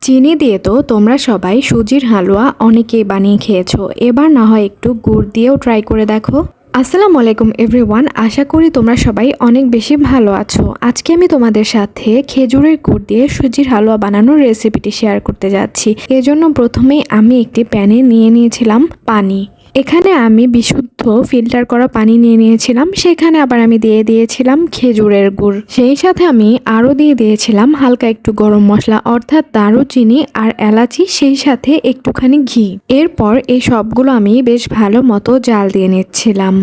চিনি দিয়ে তো তোমরা সবাই সুজির হালুয়া অনেকেই বানিয়ে খেয়েছো, এবার না হয় একটু গুড় দিয়েও ট্রাই করে দেখো। আসসালামু আলাইকুম এভরিওয়ান, আশা করি তোমরা সবাই অনেক বেশি ভালো আছো। আজকে আমি তোমাদের সাথে খেজুরের গুড় দিয়ে সুজির হালুয়া বানানোর রেসিপিটি শেয়ার করতে যাচ্ছি। এজন্য প্রথমেই আমি একটি প্যানে নিয়ে নিয়েছিলাম পানি। এখানে আমি বিশুদ্ধ ফিল্টার করা পানি নিয়ে নিয়েছিলাম, সেখানে আবার আমি দিয়ে দিয়েছিলাম খেজুরের গুড়। সেই সাথে আমি আরও দিয়ে দিয়েছিলাম হালকা একটু গরম মশলা অর্থাৎ দারুচিনি আর এলাচি, সেই সাথে একটুখানি ঘি। এরপর এই সবগুলো আমি বেশ ভালো মতো জাল দিয়ে নিচ্ছিলাম।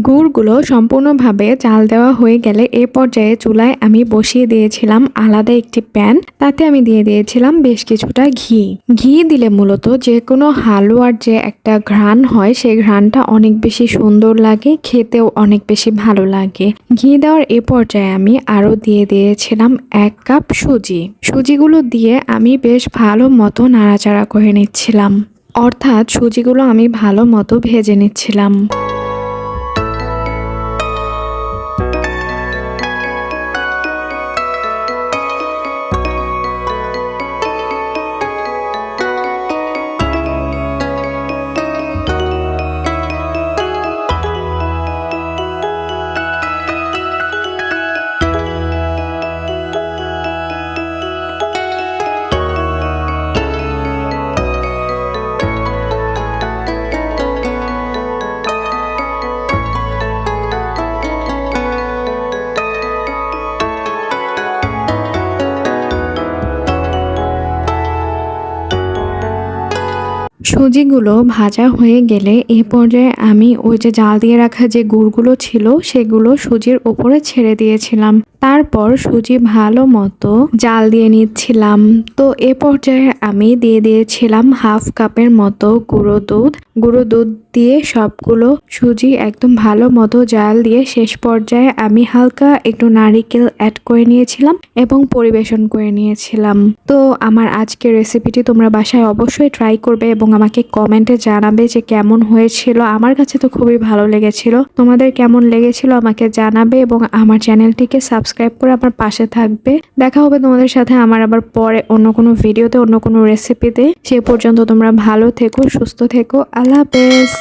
গুড়গুলো সম্পূর্ণভাবে জাল দেওয়া হয়ে গেলে এ পর্যায়ে চুলায় আমি বসিয়ে দিয়েছিলাম আলাদা একটি প্যান। তাতে আমি দিয়ে দিয়েছিলাম বেশ কিছুটা ঘি। ঘি দিলে মূলত যে কোনো হালুয়ার যে একটা ঘ্রাণ হয়, সেই ঘ্রাণটা অনেক বেশি সুন্দর লাগে, খেতেও অনেক বেশি ভালো লাগে। ঘি দেওয়ার এ পর্যায়ে আমি আরও দিয়ে দিয়েছিলাম 1 কাপ সুজি। সুজিগুলো দিয়ে আমি বেশ ভালো মতো নাড়াচাড়া করে নিচ্ছিলাম, অর্থাৎ সুজিগুলো আমি ভালো মতো ভেজে নিচ্ছিলাম। সুজিগুলো ভাজা হয়ে গেলে এ পর্যায়ে আমি ওই যে জাল দিয়ে রাখা যে গুড়গুলো ছিল সেগুলো সুজির উপরে ছেড়ে দিয়েছিলাম। তারপর সুজি ভালো মতো জাল দিয়ে নিচ্ছিলাম। তো এ পর্যায়ে আমি দিয়ে দিয়েছিলাম 1/2 কাপের মতো গুঁড়ো দুধ। গুঁড়ো দুধ দিয়ে সবগুলো সুজি একদম ভালো মতো জাল দিয়ে শেষ পর্যায়ে আমি হালকা একটু নারিকেল অ্যাড করে নিয়েছিলাম এবং পরিবেশন করে নিয়েছিলাম। তো আমার আজকের রেসিপিটি তোমরা বাসায় অবশ্যই ট্রাই করবে এবং আমাকে কমেন্টে জানাবে যে কেমন হয়েছিল। আমার কাছে তো খুবই ভালো লেগেছিল, তোমাদের কেমন লেগেছিল আমাকে জানাবে এবং আমার চ্যানেলটিকে সাবস্ক্রাইব করে আমার পাশে থাকবে। দেখা হবে তোমাদের সাথে আমার আবার পরে অন্য কোনো ভিডিওতে, অন্য কোনো রেসিপিতে। সে পর্যন্ত তোমরা ভালো থেকো, সুস্থ থেকো। আল্লাহ হাফেজ।